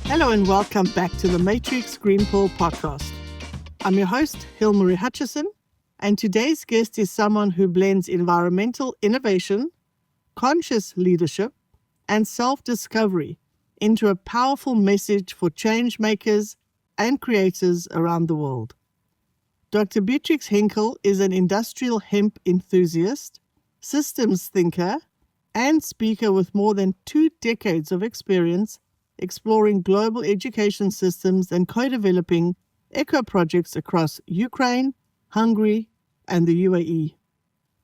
Hello and welcome back to the Matrix Green Pill podcast. I'm your host, Hilmarie Hutchison, and today's guest is someone who blends environmental innovation, conscious leadership, and self-discovery into a powerful message for change makers and creators around the world. Dr. Beatrix Henkel is an industrial hemp enthusiast, systems thinker, and speaker with more than 2 decades of experience exploring global education systems and co-developing eco-projects across Ukraine, Hungary, and the UAE.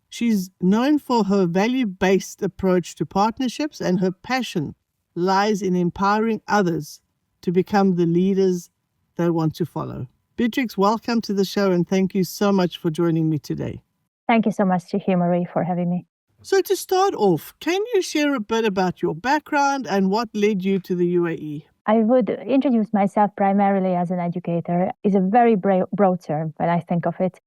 She's known for her value-based approach to partnerships, and her passion lies in empowering others to become the leaders they want to follow. Beatrix, welcome to the show, and thank you so much for joining me today. Thank you so much to Hilmarie for having me. So to start off, can you share a bit about your background and what led you to the UAE? I would introduce myself primarily as an educator. It's a very broad term when I think of it.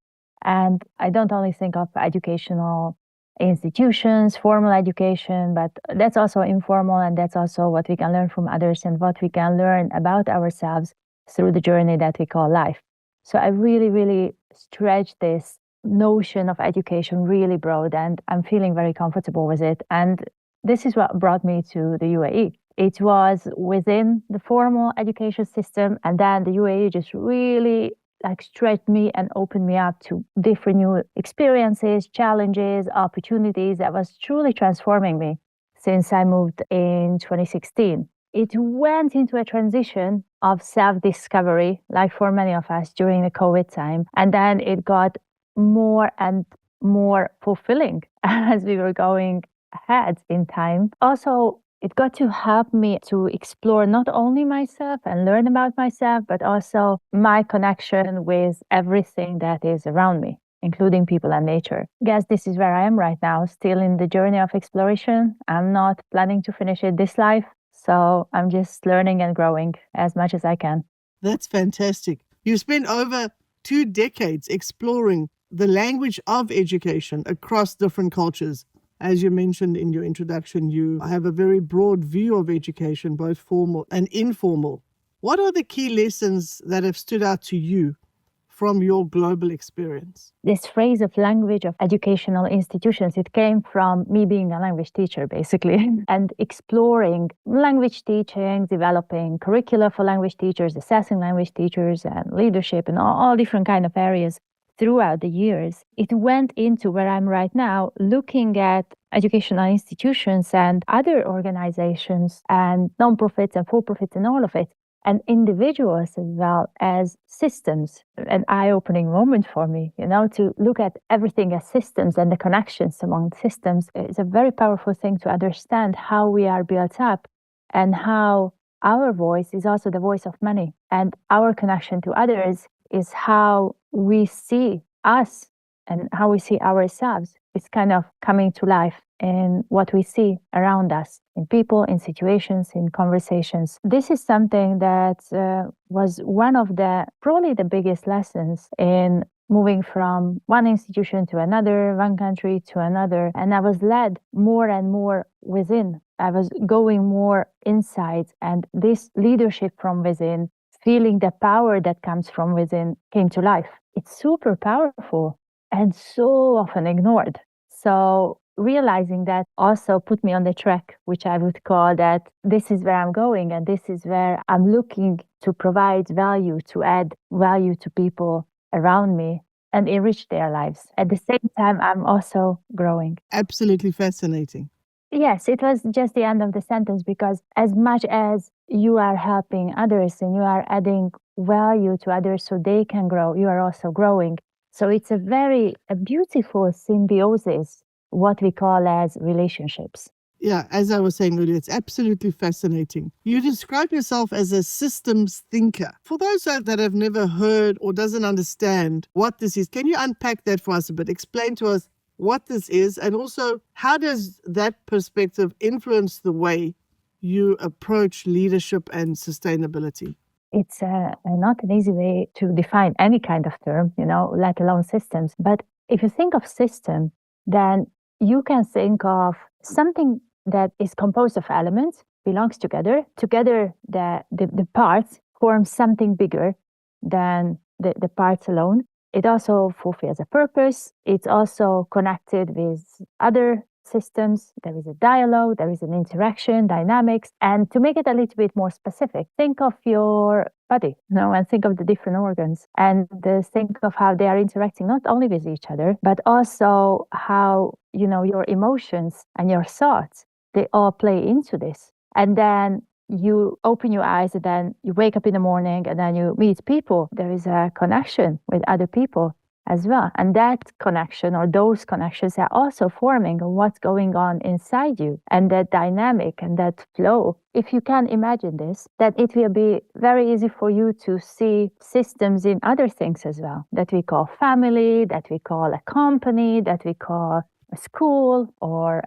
And I don't only think of educational institutions, formal education, but that's also informal, and that's also what we can learn from others and what we can learn about ourselves through the journey that we call life. So I really stretched this notion of education really broad, and I'm feeling very comfortable with it. And this is what brought me to the UAE. It was within the formal education system, and then the UAE just really stretched me and opened me up to different new experiences, challenges, opportunities that was truly transforming me since I moved in 2016. It went into a transition of self-discovery, like for many of us during the COVID time. And then it got more and more fulfilling as we were going ahead in time. Also, it got to help me to explore not only myself and learn about myself, but also my connection with everything that is around me, including people and nature. I guess this is where I am right now, still in the journey of exploration. I'm not planning to finish it this life, so I'm just learning and growing as much as I can. That's fantastic. You spent over 2 decades exploring the language of education across different cultures. As you mentioned in your introduction, you have a very broad view of education, both formal and informal. What are the key lessons that have stood out to you from your global experience? This phrase of language of educational institutions, it came from me being a language teacher, basically, and exploring language teaching, developing curricula for language teachers, assessing language teachers, and leadership, and all different kind of areas throughout the years. It went into where I'm right now, looking at educational institutions and other organizations and non-profits and for-profits and all of it, and individuals as well as systems. An eye-opening moment for me, to look at everything as systems and the connections among systems. It's a very powerful thing to understand how we are built up and how our voice is also the voice of many. And our connection to others is how we see us and how we see ourselves. It's kind of coming to life in what we see around us, in people, in situations, in conversations. This is something that was one of probably the biggest lessons in moving from one institution to another, one country to another. And I was led more and more within. I was going more inside, and this leadership from within, feeling the power that comes from within, came to life. It's super powerful and so often ignored. So realizing that also put me on the track, which I would call that this is where I'm going, and this is where I'm looking to provide value, to add value to people around me and enrich their lives. At the same time, I'm also growing. Absolutely fascinating. Yes, it was just the end of the sentence, because as much as you are helping others and you are adding value to others so they can grow, you are also growing. So it's a beautiful symbiosis, what we call as relationships. Yeah, as I was saying earlier, it's absolutely fascinating. You describe yourself as a systems thinker. For those that have never heard or doesn't understand what this is, can you unpack that for us a bit? Explain to us what this is, and also how does that perspective influence the way you approach leadership and sustainability? It's not an easy way to define any kind of term, let alone systems. But if you think of system, then you can think of something that is composed of elements, belongs together. Together, the parts form something bigger than the parts alone. It also fulfills a purpose. It's also connected with other systems. There is a dialogue, there is an interaction, dynamics. And to make it a little bit more specific, think of your body, and think of the different organs and think of how they are interacting not only with each other, but also how, your emotions and your thoughts, they all play into this. And then you open your eyes and then you wake up in the morning and then you meet people. There is a connection with other people as well. And that connection or those connections are also forming what's going on inside you, and that dynamic and that flow. If you can imagine this, that it will be very easy for you to see systems in other things as well, that we call family, that we call a company, that we call a school or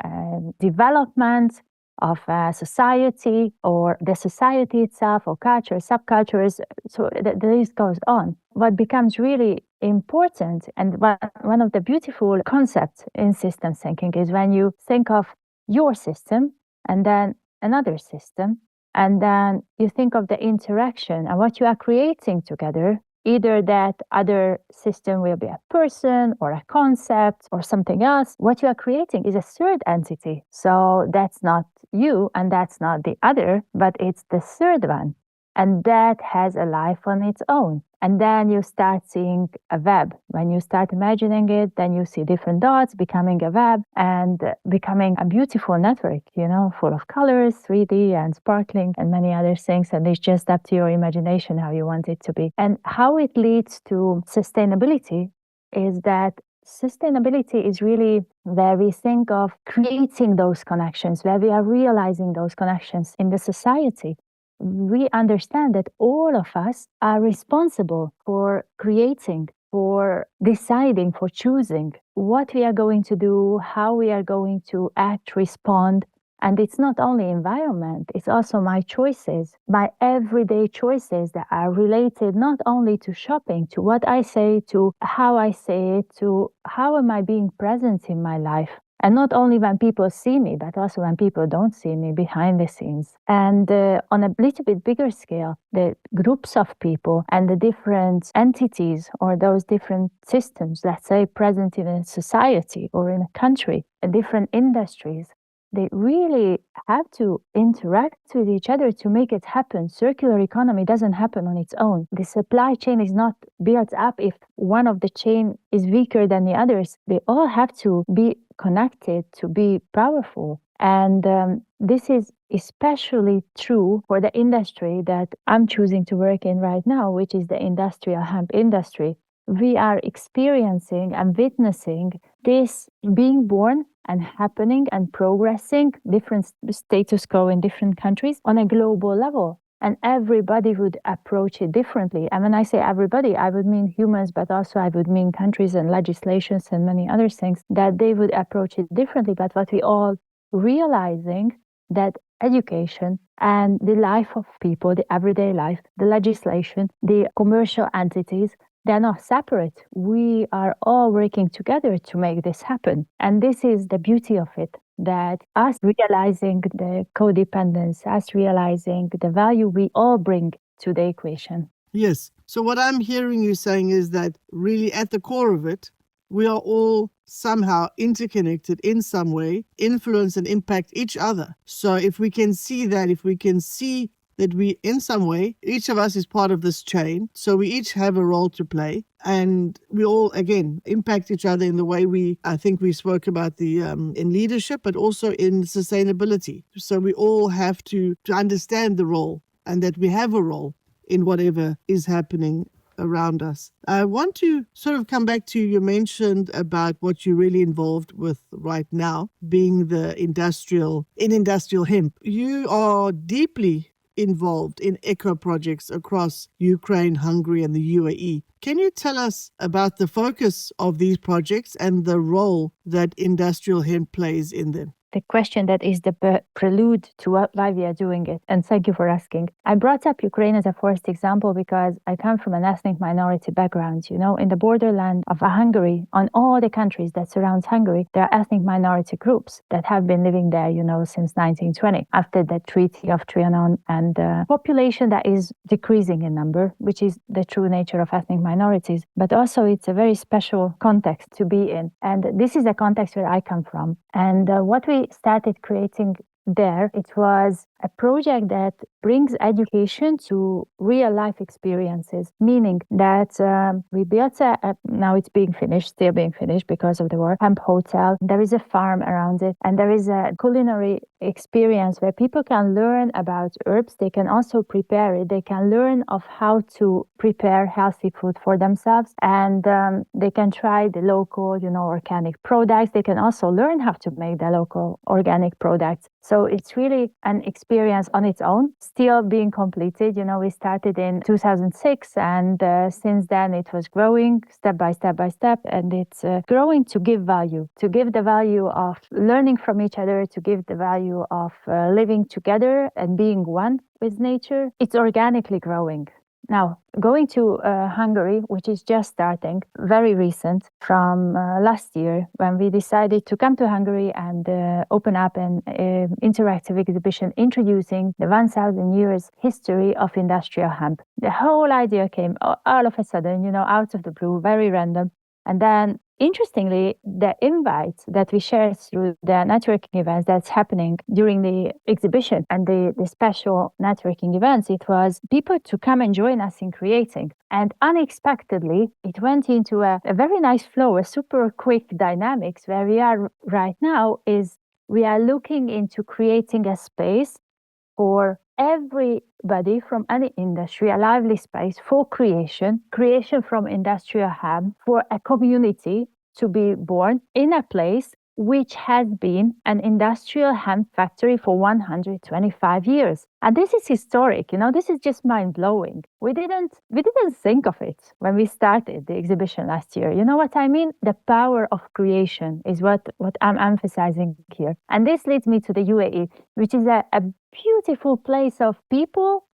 development of a society or the society itself or culture, subcultures. So the list goes on. What becomes really important and one of the beautiful concepts in systems thinking is when you think of your system and then another system, and then you think of the interaction and what you are creating together. Either that other system will be a person or a concept or something else. What you are creating is a third entity. So that's not you and that's not the other, but it's the third one. And that has a life on its own. And then you start seeing a web. When you start imagining it, then you see different dots becoming a web and becoming a beautiful network, full of colors, 3D and sparkling and many other things. And it's just up to your imagination how you want it to be. And how it leads to sustainability is that sustainability is really where we think of creating those connections, where we are realizing those connections in the society. We understand that all of us are responsible for creating, for deciding, for choosing what we are going to do, how we are going to act, respond. And it's not only environment, it's also my choices, my everyday choices that are related not only to shopping, to what I say, to how I say it, to how am I being present in my life. And not only when people see me, but also when people don't see me behind the scenes. And on a little bit bigger scale, the groups of people and the different entities or those different systems, let's say, present in a society or in a country, different industries, they really have to interact with each other to make it happen. Circular economy doesn't happen on its own. The supply chain is not built up if one of the chain is weaker than the others. They all have to be connected to be powerful. And this is especially true for the industry that I'm choosing to work in right now, which is the industrial hemp industry. We are experiencing and witnessing this being born and happening and progressing, different status quo in different countries on a global level. And everybody would approach it differently. And when I say everybody, I would mean humans, but also I would mean countries and legislations and many other things, that they would approach it differently. But what we all realizing that education and the life of people, the everyday life, the legislation, the commercial entities, they're not separate. We are all working together to make this happen. And this is the beauty of it, that us realizing the codependence, us realizing the value we all bring to the equation. Yes. So what I'm hearing you saying is that really at the core of it, we are all somehow interconnected in some way, influence and impact each other. So if we can see that, if we can see that we, in some way, each of us is part of this chain. So we each have a role to play. And we all, again, impact each other in the way I think we spoke about the in leadership, but also in sustainability. So we all have to understand the role and that we have a role in whatever is happening around us. I want to sort of come back to, you mentioned about what you're really involved with right now, being the industrial hemp. You are deeply involved in eco projects across Ukraine, Hungary, and the UAE. Can you tell us about the focus of these projects and the role that industrial hemp plays in them? the question that is the prelude to why we are doing it. And thank you for asking. I brought up Ukraine as a first example because I come from an ethnic minority background. In the borderland of Hungary, on all the countries that surrounds Hungary, there are ethnic minority groups that have been living there, since 1920, after the Treaty of Trianon, and population that is decreasing in number, which is the true nature of ethnic minorities. But also it's a very special context to be in. And this is the context where I come from. And what we started creating there, it was a project that brings education to real life experiences, meaning that we built now it's still being finished because of the war, hemp hotel. There is a farm around it, and there is a culinary experience where people can learn about herbs. They can also prepare it. They can learn of how to prepare healthy food for themselves, and they can try the local, organic products. They can also learn how to make the local organic products. So it's really an experience on its own, still being completed. We started in 2006, and since then it was growing step by step by step, and it's growing to give the value of learning from each other, to give the value of living together and being one with nature. It's organically growing. Now, going to Hungary, which is just starting, very recent, from last year, when we decided to come to Hungary and open up an interactive exhibition introducing the 1,000 years history of industrial hemp. The whole idea came all of a sudden, out of the blue, very random. And then, interestingly, the invite that we shared through the networking events that's happening during the exhibition and the special networking events, it was people to come and join us in creating. And unexpectedly, it went into a very nice flow, a super quick dynamics. Where we are right now is we are looking into creating a space for everybody from any industry, a lively space for creation from industrial hemp, for a community to be born in a place which has been an industrial hemp factory for 125 years. And this is historic, this is just mind-blowing. We didn't think of it when we started the exhibition last year. You know what I mean? The power of creation is what I'm emphasizing here. And this leads me to the UAE, which is a beautiful place of people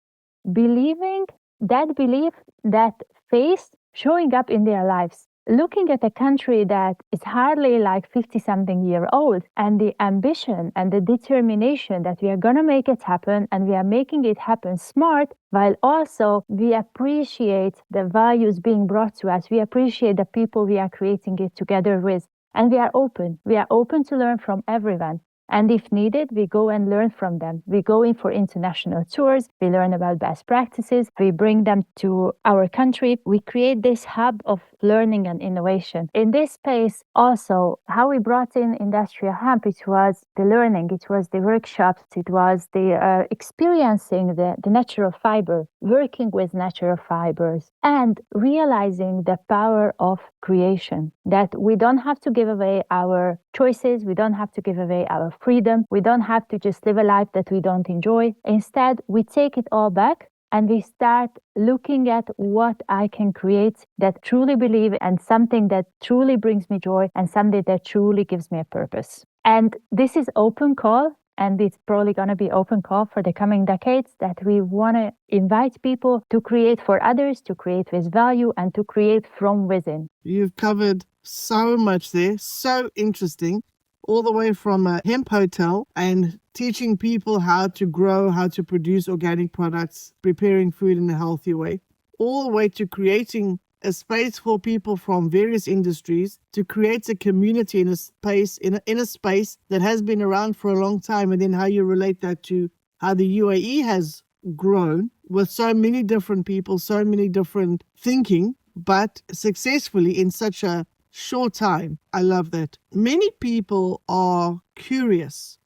believing that belief, that faith showing up in their lives. Looking at a country that is hardly like 50-something year old, and the ambition and the determination that we are going to make it happen, and we are making it happen smart, while also we appreciate the values being brought to us. We appreciate the people we are creating it together with. And we are open. We are open to learn from everyone. And if needed, we go and learn from them. We go in for international tours. We learn about best practices. We bring them to our country. We create this hub of learning and innovation. In this space, also, how we brought in industrial hemp, it was the learning, it was the workshops, it was the experiencing the natural fiber, working with natural fibers, and realizing the power of creation, that we don't have to give away our choices, we don't have to give away our freedom, we don't have to just live a life that we don't enjoy. Instead, we take it all back and we start looking at what I can create that truly believe, and something that truly brings me joy, and something that truly gives me a purpose. And this is open call, and it's probably going to be open call for the coming decades, that we want to invite people to create for others, to create with value, and to create from within. You've covered so much there, so interesting, all the way from a hemp hotel and teaching people how to grow, how to produce organic products, preparing food in a healthy way, all the way to creating a space for people from various industries to create a community in a space, in a space that has been around for a long time, and then how you relate that to how the UAE has grown with so many different people, so many different thinking, but successfully in such a short time. I love that. Many people are curious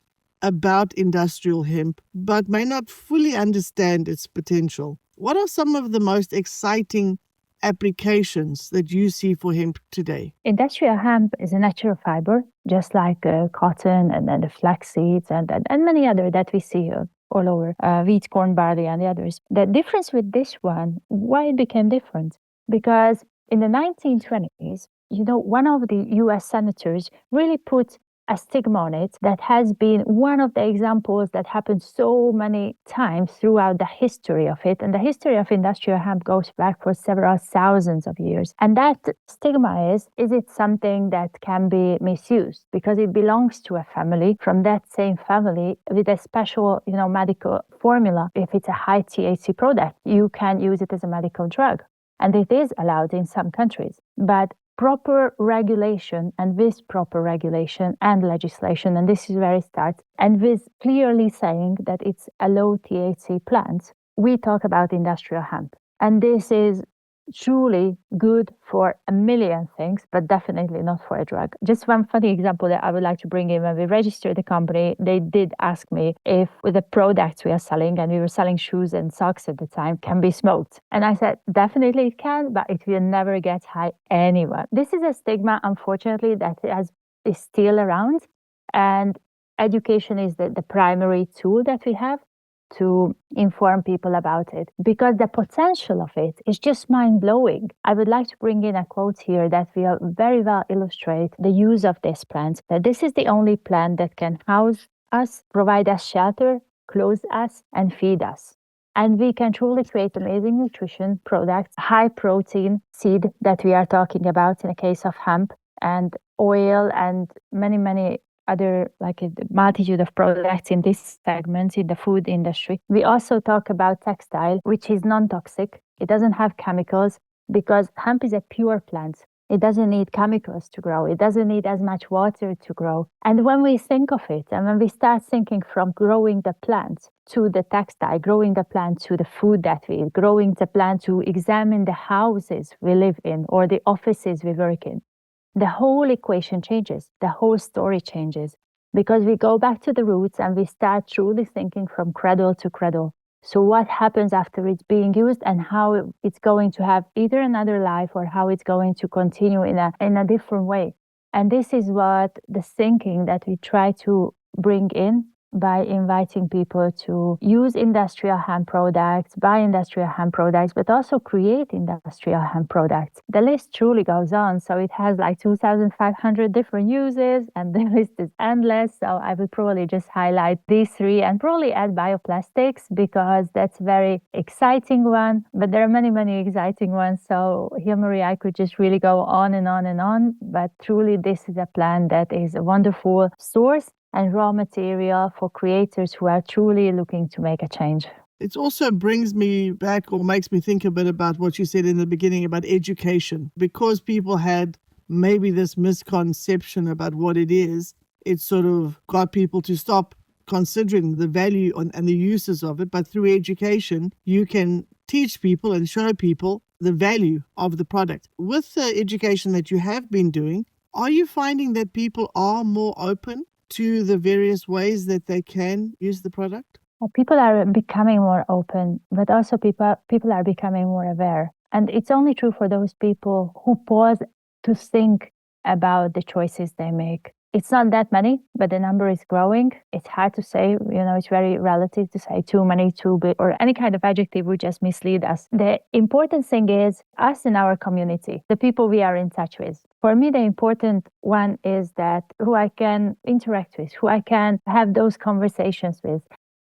about industrial hemp, but may not fully understand its potential. What are some of the most exciting applications that you see for hemp today? Industrial hemp is a natural fiber, just like cotton and then the flax seeds and many other that we see all over, wheat, corn, barley, and the others. The difference with this one, why it became different? Because in the 1920s, one of the US senators really put a stigma on it that has been one of the examples that happened so many times throughout the history of it. And the history of industrial hemp goes back for several thousands of years. And that stigma is it something that can be misused because it belongs to a family from that same family with a special, medical formula. If it's a high THC product, you can use it as a medical drug. And it is allowed in some countries. But proper regulation, and with proper regulation and legislation, and this is where it starts, and with clearly saying that it's a low THC plant, we talk about industrial hemp. And this is truly good for a million things, but definitely not for a drug. Just one funny example that I would like to bring in: when we registered the company, they did ask me if with the products we are selling, and we were selling shoes and socks at the time, can be smoked. And I said, definitely it can, but it will never get high anyone. This is a stigma, unfortunately, that is still around. And education is the primary tool that we have to inform people about it, because the potential of it is just mind-blowing. I would like to bring in a quote here that will very well illustrate the use of this plant, that this is the only plant that can house us, provide us shelter, clothe us, and feed us. And we can truly create amazing nutrition products, high protein seed that we are talking about in the case of hemp, and oil, and many other, like a multitude of products in this segment in the food industry. We also talk about textile, which is non-toxic. It doesn't have chemicals because hemp is a pure plant. It doesn't need chemicals to grow. It doesn't need as much water to grow. And when we think of it, and when we start thinking from growing the plant to the textile, growing the plant to the food that we eat, growing the plant to examine the houses we live in or the offices we work in, the whole equation changes, the whole story changes, because we go back to the roots and we start truly thinking from cradle to cradle. So what happens after it's being used, and how it's going to have either another life or how it's going to continue in a different way. And this is what the thinking that we try to bring in by inviting people to use industrial hemp products, buy industrial hemp products, but also create industrial hemp products. The list truly goes on. So it has like 2,500 different uses, and the list is endless. So I would probably just highlight these three and probably add bioplastics, because that's a very exciting one. But there are many exciting ones. So Hilmarie, I could just really go on and on and on. But truly, this is a plant that is a wonderful source and raw material for creators who are truly looking to make a change. It also brings me back, or makes me think a bit about what you said in the beginning about education. Because people had maybe this misconception about what it is, it sort of got people to stop considering the value and the uses of it. But through education, you can teach people and show people the value of the product. With the education that you have been doing, are you finding that people are more open to the various ways that they can use the product? Well, people are becoming more open, but also people are becoming more aware. And it's only true for those people who pause to think about the choices they make. It's not that many, but the number is growing. It's hard to say, it's very relative to say too many, too big, or any kind of adjective would just mislead us. The important thing is us in our community, the people we are in touch with. For me, the important one is that who I can interact with, who I can have those conversations with.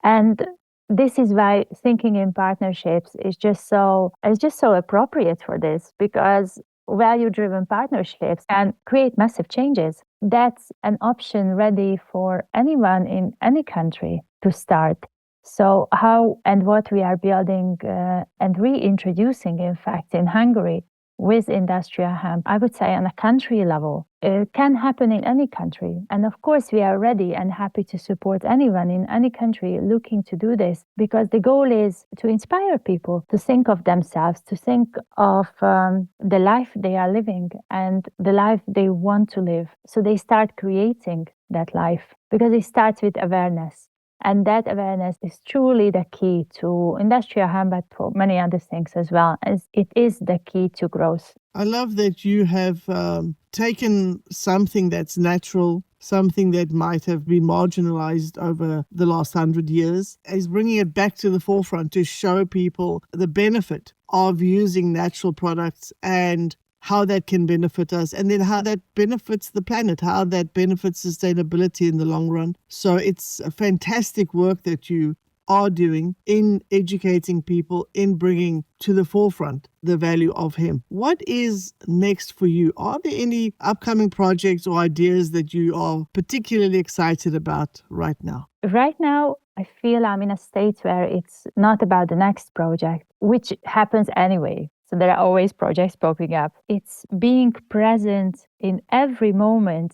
And this is why thinking in partnerships is just so appropriate for this, because value-driven partnerships can create massive changes. That's an option ready for anyone in any country to start. So how and what we are building and reintroducing, in fact, in Hungary with industrial hemp, I would say on a country level, it can happen in any country. And of course, we are ready and happy to support anyone in any country looking to do this, because the goal is to inspire people to think of themselves, to think of the life they are living and the life they want to live. So they start creating that life, because it starts with awareness. And that awareness is truly the key to industrial hemp, but for many other things as well, as it is the key to growth. I love that you have taken something that's natural, something that might have been marginalized over the last 100 years, is bringing it back to the forefront to show people the benefit of using natural products and how that can benefit us, and then how that benefits the planet, how that benefits sustainability in the long run. So it's a fantastic work that you are doing in educating people, in bringing to the forefront the value of hemp. What is next for you? Are there any upcoming projects or ideas that you are particularly excited about right now? Right now, I feel I'm in a state where it's not about the next project, which happens anyway. So there are always projects popping up. It's being present in every moment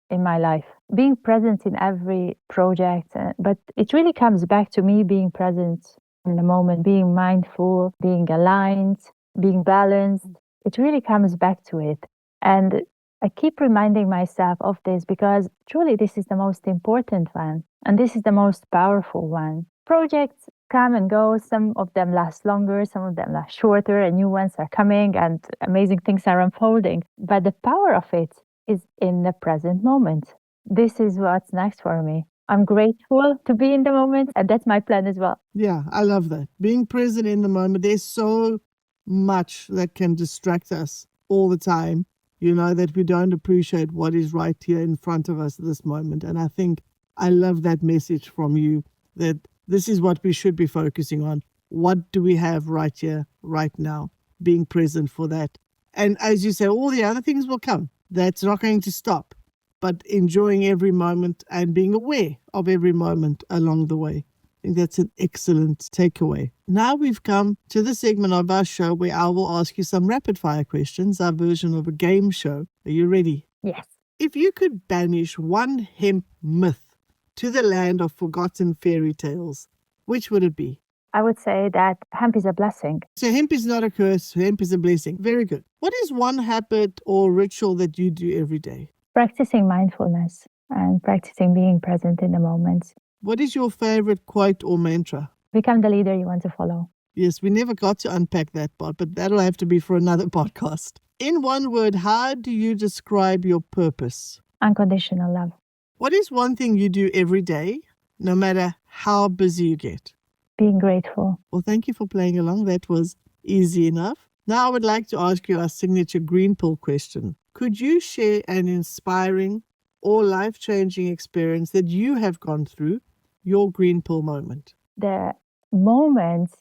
in my life, being present in every project. But it really comes back to me being present in the moment, being mindful, being aligned, being balanced. It really comes back to it. And I keep reminding myself of this because truly this is the most important one. And this is the most powerful one. Projects come and go. Some of them last longer, some of them last shorter, and new ones are coming and amazing things are unfolding. But the power of it is in the present moment. This is what's next for me. I'm grateful to be in the moment, and that's my plan as well. Yeah, I love that. Being present in the moment. There's so much that can distract us all the time, that we don't appreciate what is right here in front of us at this moment. And I think I love that message from you that this is what we should be focusing on. What do we have right here, right now? Being present for that. And as you say, all the other things will come. That's not going to stop, but enjoying every moment and being aware of every moment along the way. I think that's an excellent takeaway. Now we've come to the segment of our show where I will ask you some rapid fire questions, our version of a game show. Are you ready? Yes. If you could banish one hemp myth to the land of forgotten fairy tales, which would it be? I would say that hemp is a blessing. So hemp is not a curse, hemp is a blessing. Very good. What is one habit or ritual that you do every day? Practicing mindfulness and practicing being present in the moment. What is your favorite quote or mantra? Become the leader you want to follow. Yes, we never got to unpack that part, but that'll have to be for another podcast. In one word, how do you describe your purpose? Unconditional love. What is one thing you do every day, no matter how busy you get? Being grateful. Well, thank you for playing along. That was easy enough. Now I would like to ask you our signature green pill question. Could you share an inspiring or life-changing experience that you have gone through, your green pill moment? The moment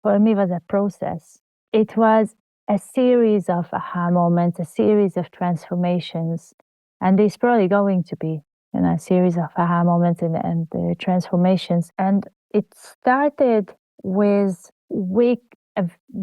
for me was a process. It was a series of aha moments, a series of transformations. And there's probably going to be a series of aha moments and transformations. And it started with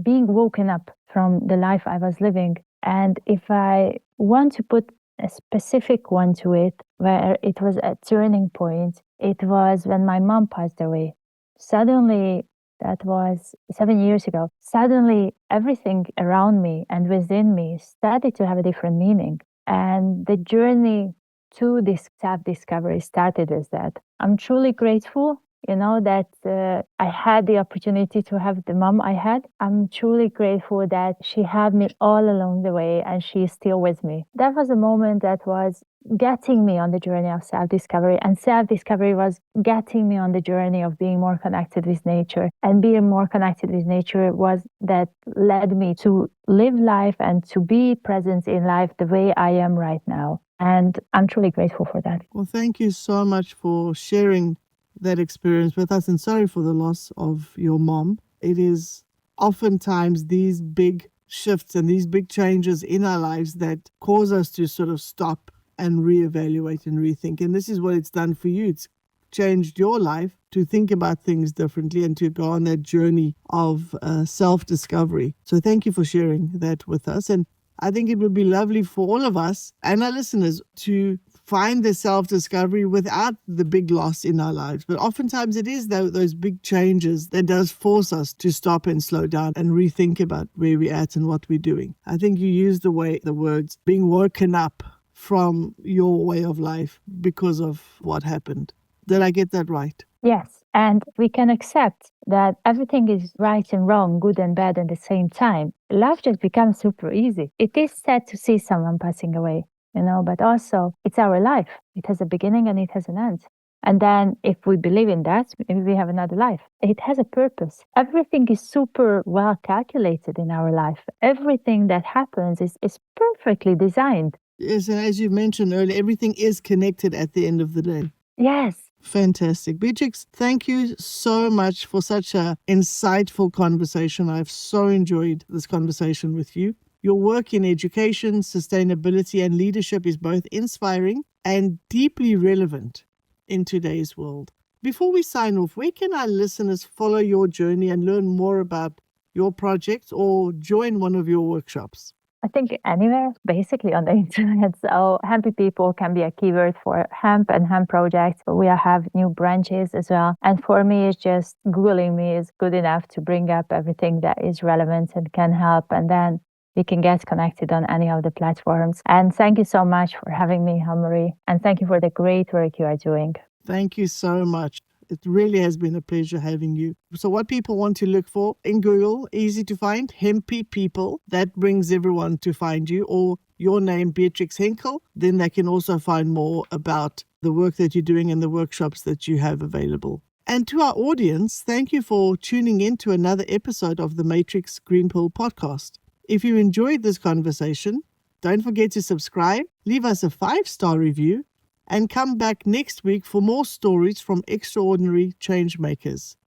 being woken up from the life I was living. And if I want to put a specific one to it, where it was a turning point, it was when my mom passed away. Suddenly, that was 7 years ago. Suddenly, everything around me and within me started to have a different meaning. And the journey to this self-discovery started with that. I'm truly grateful that I had the opportunity to have the mom I had. I'm truly grateful that she had me all along the way and she is still with me. That was a moment that was getting me on the journey of self-discovery, and self-discovery was getting me on the journey of being more connected with nature. And being more connected with nature was that led me to live life and to be present in life the way I am right now. And I'm truly grateful for that. Well, thank you so much for sharing that experience with us, and sorry for the loss of your mom. It is oftentimes these big shifts and these big changes in our lives that cause us to sort of stop and reevaluate and rethink. And this is what it's done for you. It's changed your life to think about things differently and to go on that journey of self-discovery. So thank you for sharing that with us. And I think it would be lovely for all of us and our listeners to find the self-discovery without the big loss in our lives. But oftentimes it is those big changes that does force us to stop and slow down and rethink about where we're at and what we're doing. I think you used the words being woken up from your way of life because of what happened. Did I get that right? Yes. And we can accept that everything is right and wrong, good and bad at the same time. Life just becomes super easy. It is sad to see someone passing away, but also it's our life. It has a beginning and it has an end. And then if we believe in that, maybe we have another life. It has a purpose. Everything is super well calculated in our life. Everything that happens is perfectly designed. Yes, and as you mentioned earlier, everything is connected at the end of the day. Yes. Fantastic. Beatrix, thank you so much for such an insightful conversation. I've so enjoyed this conversation with you. Your work in education, sustainability, and leadership is both inspiring and deeply relevant in today's world. Before we sign off, where can our listeners follow your journey and learn more about your projects or join one of your workshops? I think anywhere, basically on the internet. So Hempy People can be a keyword for hemp and hemp projects, but we have new branches as well. And for me, it's just Googling me is good enough to bring up everything that is relevant and can help. And then we can get connected on any of the platforms. And thank you so much for having me, Hilmarie. And thank you for the great work you are doing. Thank you so much. It really has been a pleasure having you. So what people want to look for in Google, easy to find, Hempy People. That brings everyone to find you, or your name, Beatrix Henkel. Then they can also find more about the work that you're doing and the workshops that you have available. And to our audience, thank you for tuning in to another episode of the Matrix Green Pill podcast. If you enjoyed this conversation, don't forget to subscribe, leave us a 5-star review, and come back next week for more stories from extraordinary change makers.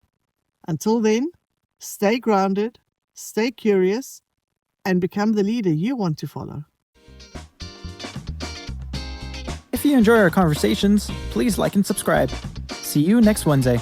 Until then, stay grounded, stay curious, and become the leader you want to follow. If you enjoy our conversations, please like and subscribe. See you next Wednesday.